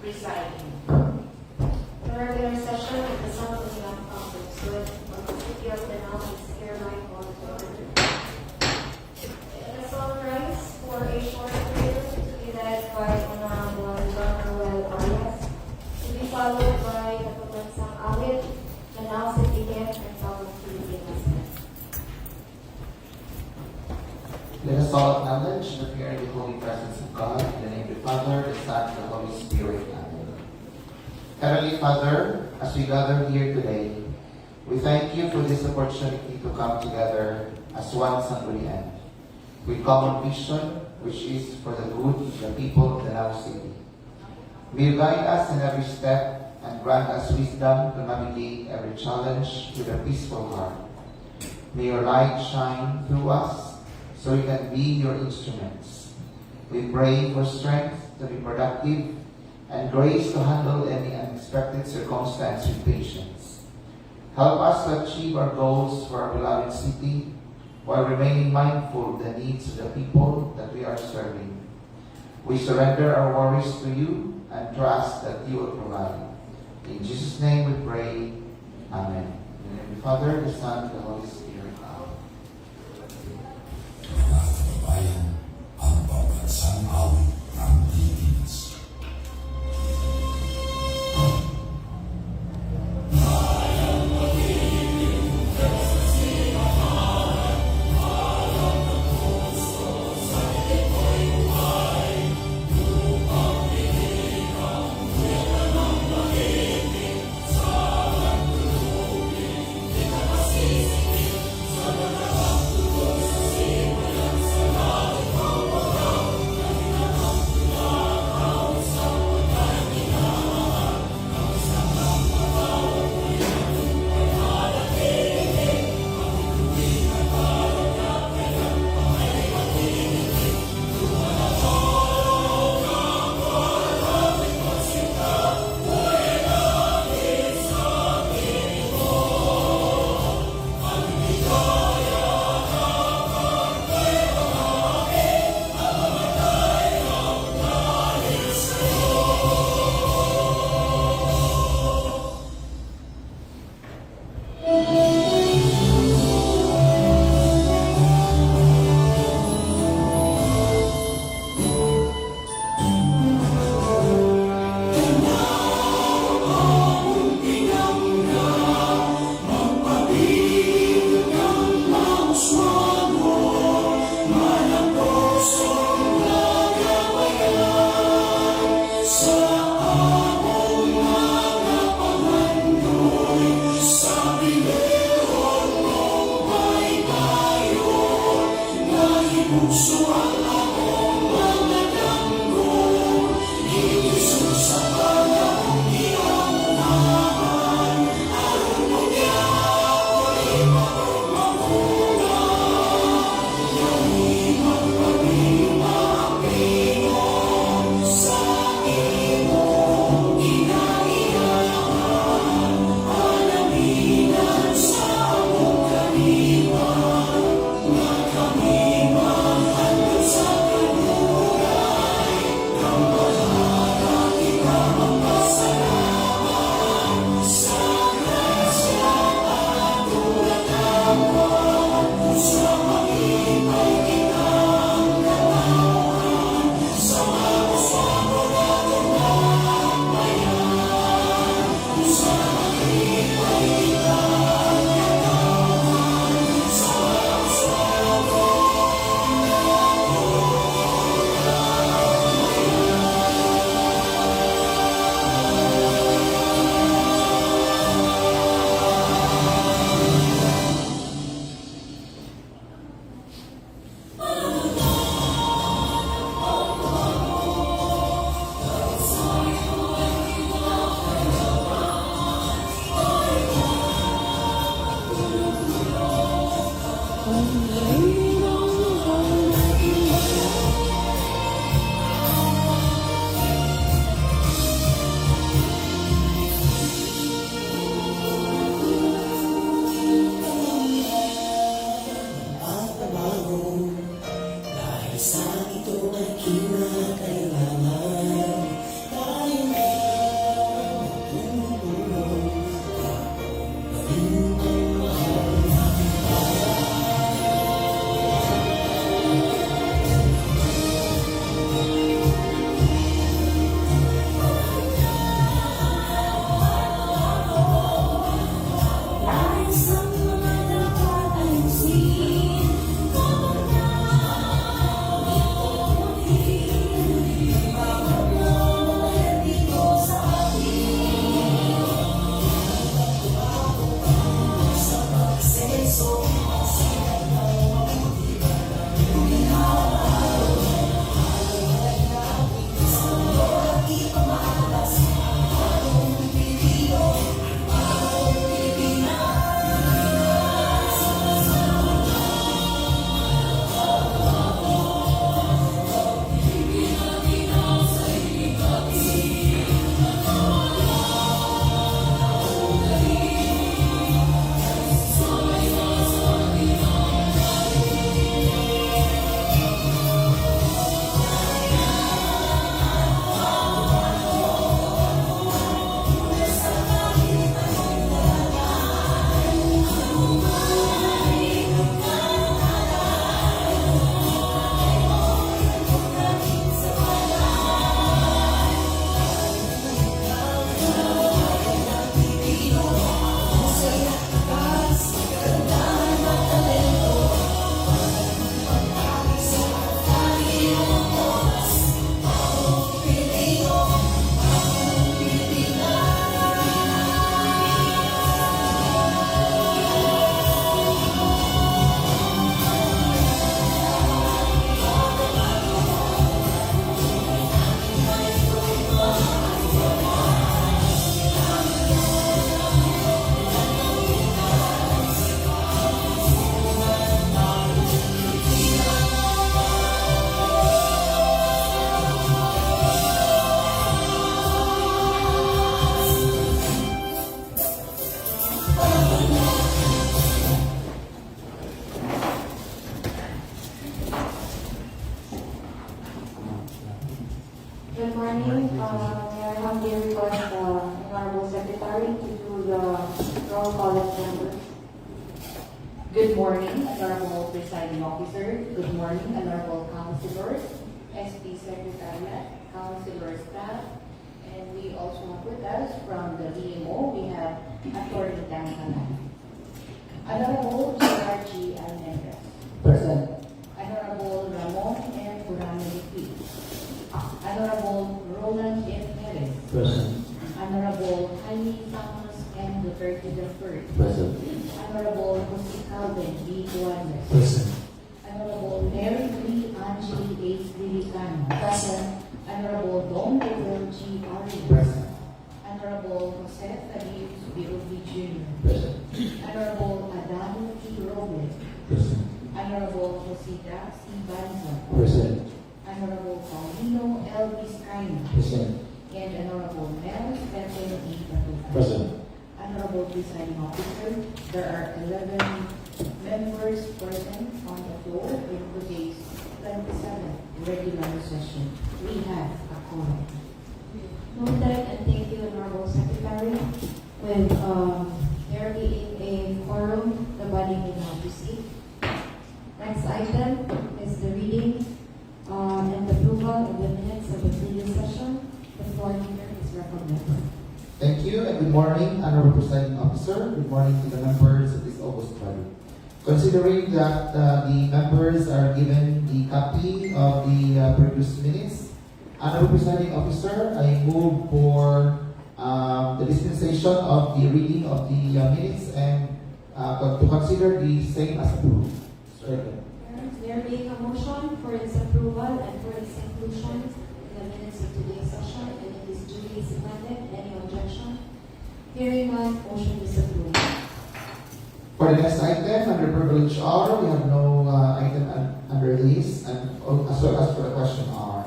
presiding. The regular session of the Assembly of Congress with the City of Danao is hereby called to order. Let us all rise for a short prayer to be led by Honorable John Noel Arias, to be followed by the Pagbansang Awit, Danao City Hymn, and followed to the Announcement. Let us all acknowledge and appear in the holy presence of God, in the name of the Father, the Son, and the Holy Spirit. Amen. Heavenly Father, as we gather here today, we thank you for this opportunity to come together as one Sanggunian, with common vision, which is for the good of the people of Danao City. May you guide us in every step and grant us wisdom to navigate every challenge with a peaceful heart. May your light shine through us, so we can be your instruments. We pray for strength to be productive and grace to handle any unexpected circumstance with patience. Help us to achieve our goals for our beloved city while remaining mindful of the needs of the people that we are serving. We surrender our worries to you and trust that you will provide. In Jesus' name we pray. Amen. In the name of the Father, the Son, and the Holy Spirit. Mga kababayan, ang pambansang awit ng Pilipinas. Good morning. May I humbly request the Honorable Secretary to do the roll call of members. Good morning, Honorable Presiding Officer. Good morning, Honorable Councilors, SP Secretariat, Councilor staff, and we also have with us from the DMO, we have Attorney Dan Canan. Honorable Gerard G. Almendez. Present. Honorable Ramon M. Urano-Lipi. Honorable Roland F. Perez. Present. Honorable Jaime Thomas M. Duterte III. Present. Honorable Jose Calvin B. Duanes. Present. Honorable Mary Lee Angeli H. Dilicano. Present. Honorable Don Pedro G. Arias. Present. Honorable Jose Feliz Birubi Jr. Present. Honorable Adamo T. Robles. Present. Honorable Josita C. Banza. Present. Honorable Paulino L. Vizcaino. Present. And Honorable Mel Stephen E. Batuta. Present. Honorable Presiding Officer, there are 11 members present on the floor in today's 27th regular session. We have a quorum. Noted, and thank you, Honorable Secretary. With there being a quorum, the body may now proceed. Next item is the reading and approval of the minutes of the previous session. The floor leader is recommended. Thank you and good morning, Honorable Presiding Officer. Good morning to the members of this August body. Considering that the members are given the copy of the previous minutes, Honorable Presiding Officer, I move for the dispensation of the reading of the minutes and to consider the same as approved. There being a motion for its approval and for its inclusion in the minutes of today's session, and it is duly seconded. Any objection? Hearing none, motion is approved. For the next item, under privilege R, we have no item under this, and as well as for the question R.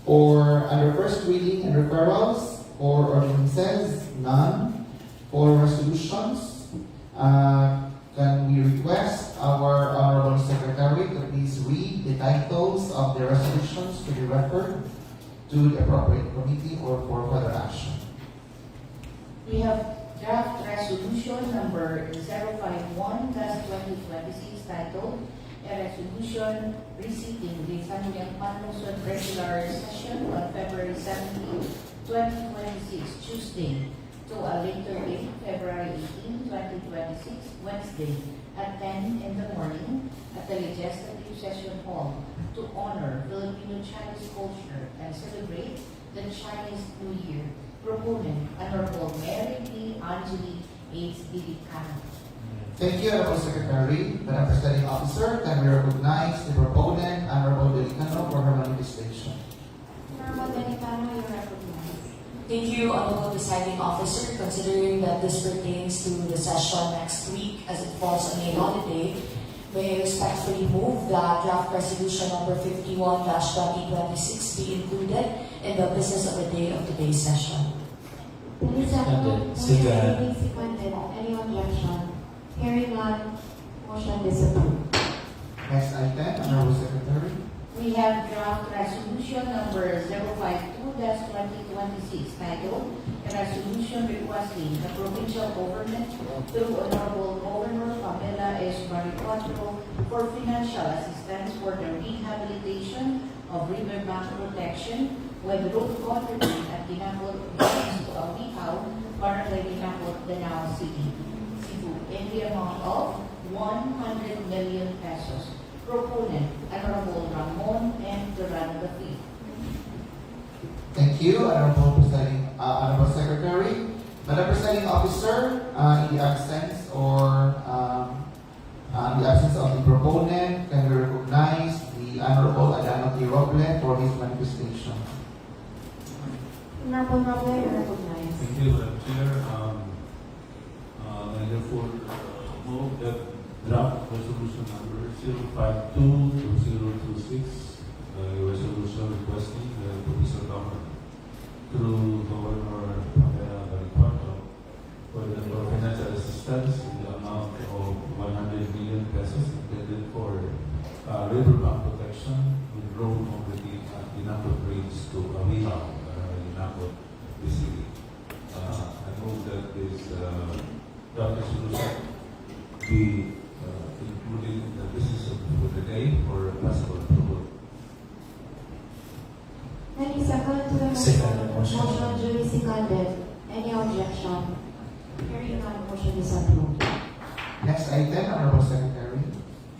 For under first reading and referrals, for ordinances, none. For resolutions, can we request our Honorable Secretary to please read the titles of the resolutions to be referred to the appropriate committee or for further action? We have draft resolution number 051-2026 titled a resolution receiving the Sangguniang Panlungsod regular session on February 17, 2026, Tuesday, to a later date, February 18, 2026, Wednesday, at 10 in the morning at the Legislative Session Hall to honor Filipino-Chinese culture and celebrate the Chinese New Year. Proponent, Honorable Mary Lee Angeli H. Dilicano. Thank you, Honorable Secretary. Madam Presiding Officer, can we recognize the proponent, Honorable Dilicano, for her manifestation? Honorable Delicano, you are recognized. Thank you, Honorable Presiding Officer. Considering that this pertains to the session next week as it falls on a holiday, may I respectfully move that draft resolution number 51-2026 be included in the business of the day of today's session. Please second. Motion is seconded. Any objection? Hearing none, motion is approved. Next item, Honorable Secretary. We have draft resolution number 052-2026 titled a resolution requesting the provincial government through Honorable Governor Pamela S. Maricuatro for financial assistance for the rehabilitation of riverbank protection when road contribute at Dinapot to Awihao, Barangay Dinapot, Danao City, Cebu, in the amount of 100 million pesos. Proponent, Honorable Ramon M. Durano-Lafi. Thank you, Honorable Secretary. Madam Presiding Officer, in the absence of the proponent, can we recognize the Honorable Adamo T. Roble for his manifestation? Honorable Roble, you are recognized. Thank you, Madam Chair. I therefore move that draft resolution number 052-2026, a resolution requesting the provincial government through Governor Pamela Maricuatro for financial assistance in the amount of 100 million pesos intended for riverbank protection with road mobility at Dinapot Bridge to Kawihao, Linacot, City. I move that this draft resolution be included in the business of the day for possible approval. Any second to the Second motion? motion. Motion duly seconded. Any objection? Hearing none, motion is approved. Next item, Honorable Secretary.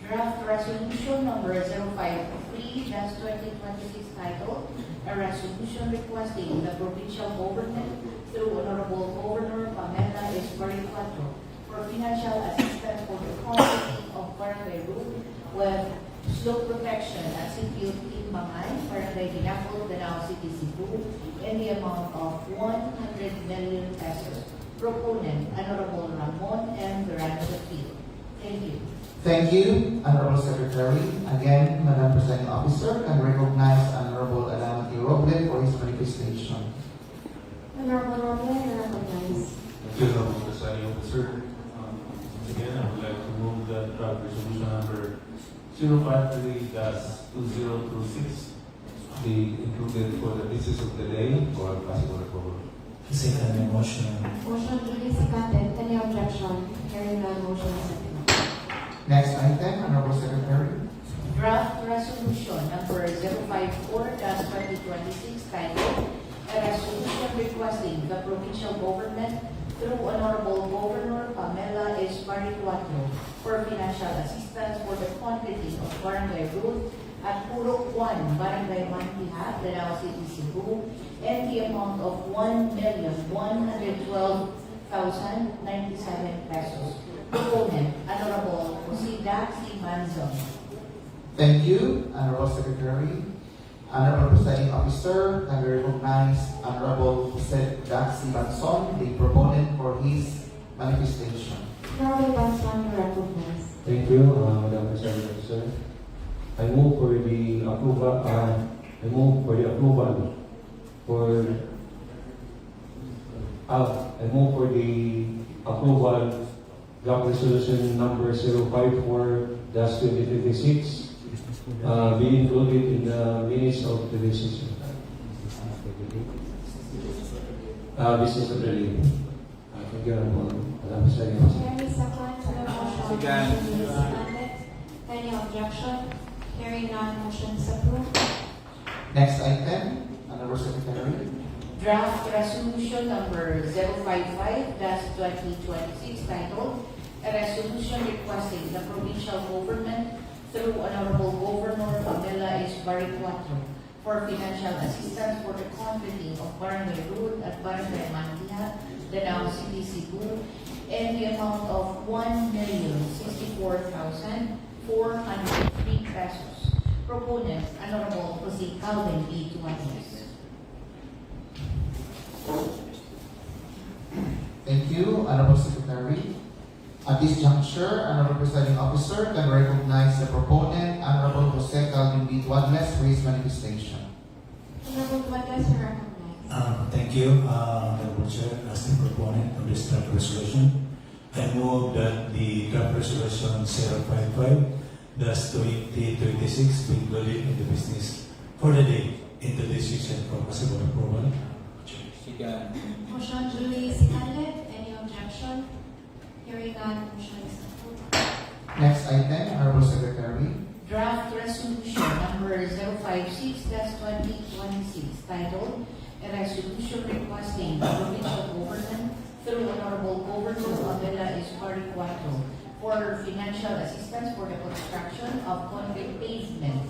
Draft Resolution Number 053-2026 titled, a resolution requesting the provincial government through Honorable Governor Pamela Esparito for financial assistance for the construction of barangay road with slope protection at City of Mangay, Barangay Dinapol, Danao City, Cebu, in the amount of 100 million pesos. Proponent, Honorable Ramon M. Durando Field. Thank you. Thank you, Honorable Secretary. Again, Madam Presiding Officer can recognize Honorable Alan T. Roble for his manifestation. Honorable Roble, you are recognized. Thank you, Honorable Presiding Officer. Once again, I would like to move that draft resolution number 053-2026 be included for the business of the day for possible approval. Second motion. Motion duly seconded. Any objection? Hearing none, motion is approved. Next item, Honorable Secretary. Draft Resolution Number 054-2026 titled, a resolution requesting the provincial government through Honorable Governor Pamela Esparito for financial assistance for the concreting of barangay road at Purok 1, Barangay Mantiha, Danao City, Cebu, and the amount of 1,112,097 pesos. Proponent, Honorable Jose Daxi Manzon. Thank you, Honorable Secretary. Honorable Presiding Officer, can we recognize Honorable Jose Daxi Banson, the proponent for his manifestation. Honorable Banson, you are recognized. Thank you, Madam President Officer. I move for the approval. Draft resolution number 054-2056 be included in the minutes of the decision. Business of the day. Thank you, Madam President Officer. Any second to the motion? Second. Motion duly seconded. Any objection? Hearing none, motion is approved. Next item, Honorable Secretary. Draft Resolution Number 055-2026 titled, a resolution requesting the provincial government through Honorable Governor Pamela Esparito for financial assistance for the concreting of barangay road at Barangay Mantiha, Danao City, Cebu, and the amount of 1,064,403 pesos. Proponent, Honorable Jose Calvin E. Tuanes. Thank you, Honorable Secretary. At this juncture, Honorable Presiding Officer can recognize the proponent, Honorable Jose Calvin B. Tuadles, for his manifestation. Honorable Tuadles, you are recognized. Thank you, Honorable Chair. As the proponent of this draft resolution, I move that the draft resolution 055-2026 be included in the business for the day into decision for possible approval. Motion duly seconded. Any objection? Hearing none, motion is approved. Next item, Honorable Secretary. Draft Resolution Number 056-2026 titled, a resolution requesting the provincial government through Honorable Governor Pamela Esparito for financial assistance for the construction of concrete pavement,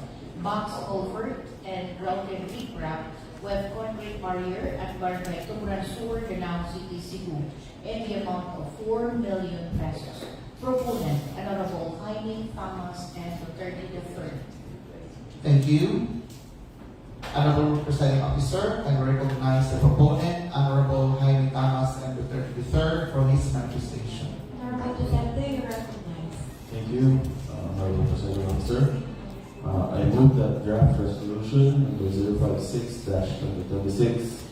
box culvert, and grouted riprap with concrete barrier at Barangay Tuburan Sur, Danao City, Cebu, in the amount of 4 million pesos. Proponent, Honorable Jaime Thomas and Duterte III. Thank you. Honorable Presiding Officer can recognize the proponent, Honorable Jaime Tamas and Duterte III, for his manifestation. Honorable Duterte, you are recognized. Thank you, Honorable Presiding Officer. I move that draft resolution number 056-2026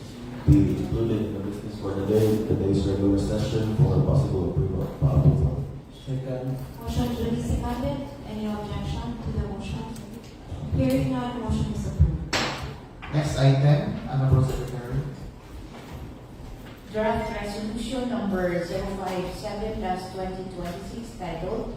be included in the business for the day, today's regular session for possible approval. Second. Motion duly seconded. Any objection to the motion? Hearing none, motion is approved. Next item, Honorable Secretary. Draft Resolution Number 057-2026 titled,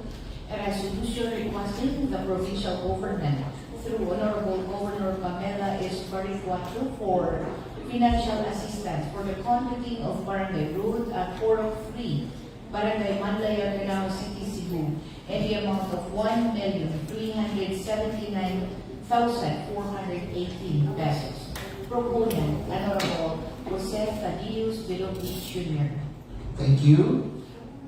"A Resolution Requesting the Provincial Government through Honorable Governor Pamela S. Baricuatro for financial assistance for the concreting of Barangay Road at 403, Barangay Manlayan, Danao City, Cebu, and the amount of 1,379,418 pesos. Proponent, Honorable Jose Thaddeus Bilogdi Jr. Thank you.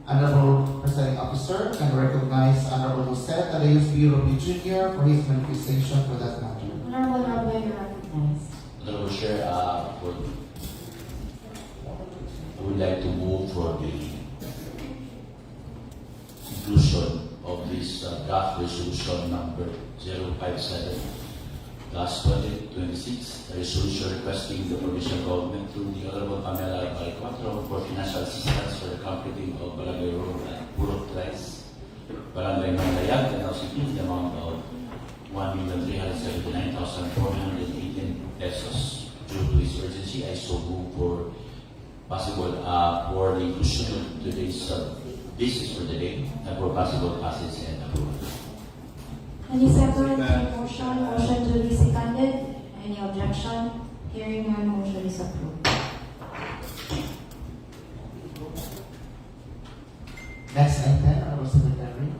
Honorable Presiding Officer, can recognize Honorable Jose Thaddeus Bilogdi Jr. for his manifestation for that matter. Honorable Robert, you recognize. Honorable Chair, I would like to move for the inclusion of this draft resolution number 057/2026, a resolution requesting the provincial government through the Honorable Pamela Baricuatro for financial assistance for the completing of Barangay Road at Purok Tres, Barangay Manlayan, Danao City, in the amount of 1,379,418 pesos. Due to its urgency, I so move for possible for the inclusion of today's basis for the day and for possible passage and approval. Any second motion? Motion duly seconded. Any objection? Hearing none, motion is approved. Next item, Honorable Secretary.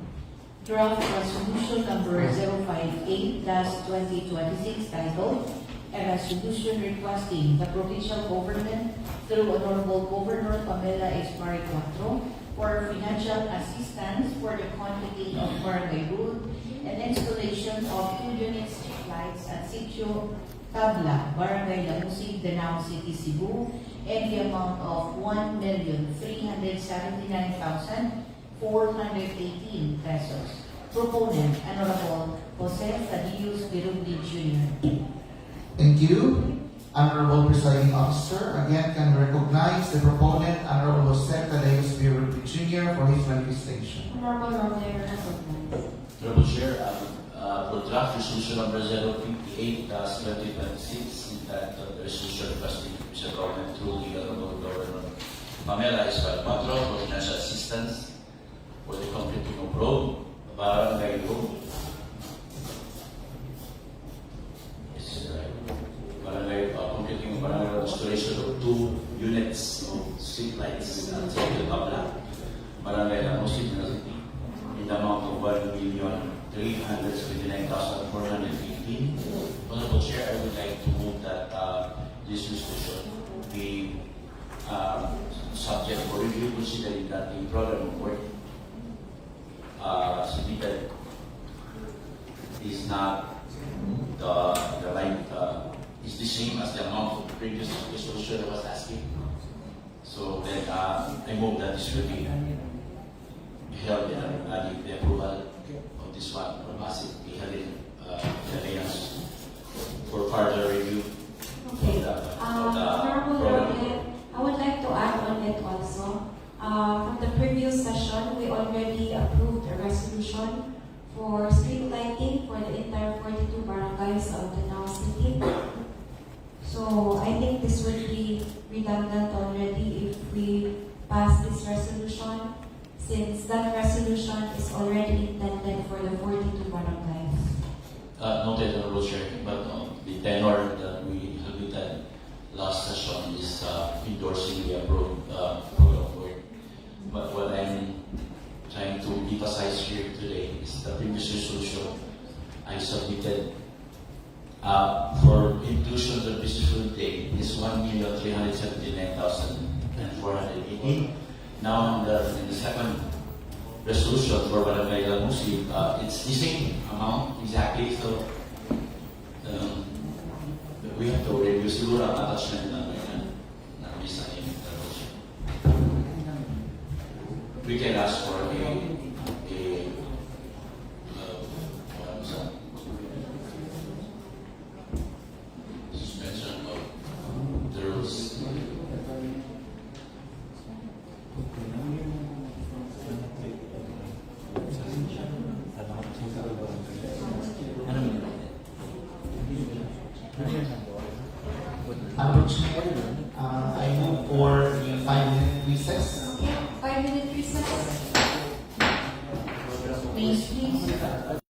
Draft Resolution Number 058-2026 titled, "A Resolution Requesting the Provincial Government through Honorable Governor Pamela S. Baricuatro for financial assistance for the concreting of Barangay Road and installation of 2 unit street lights at Sitio Tabla, Barangay Lamusig, Danao City, Cebu, and the amount of 1,379,418 pesos. Proponent, Honorable Jose Thaddeus Bilogdi Jr. Thank you. Honorable Presiding Officer, again can recognize the proponent, Honorable Jose Thaddeus Bilogdi Jr. for his manifestation. Honorable Robert, you recognize. Honorable Chair, for draft resolution number 058/2026, entitled the resolution requesting the provincial government through the Honorable Governor Pamela S. Baricuatro for financial assistance for the completing of road, Barangay Road. Barangay, completing of Barangay Road, installation of 2 units of street lights at Sitio Tabla, Barangay Lamusig, in the amount of 1,379,418. Honorable Chair, I would like to move that this resolution be subject for review, considering that the program of work submitted is not the line is the same as the amount of the previous resolution I was asking. So then I move that this will be held in the approval of this one, or must it be held in abeyance for further review Okay. of the Honorable program. Robert, I would like to add on it also. From the previous session, we already approved a resolution for street lighting for the entire 42 barangays of Danao City. So I think this would be redundant already if we pass this resolution, since that resolution is already intended for the 42 barangays. Noted, Honorable Chair, but the tenor that we submitted last session is endorsing the approved program of work. But what I'm trying to emphasize here today is the previous resolution I submitted for inclusion of the business for the day is 1,379,418. Now in the second resolution for Barangay Lamusig, it's the same amount exactly. So we have to review siguro ang attachment na misa in we can ask for a suspension of the rules. names, please.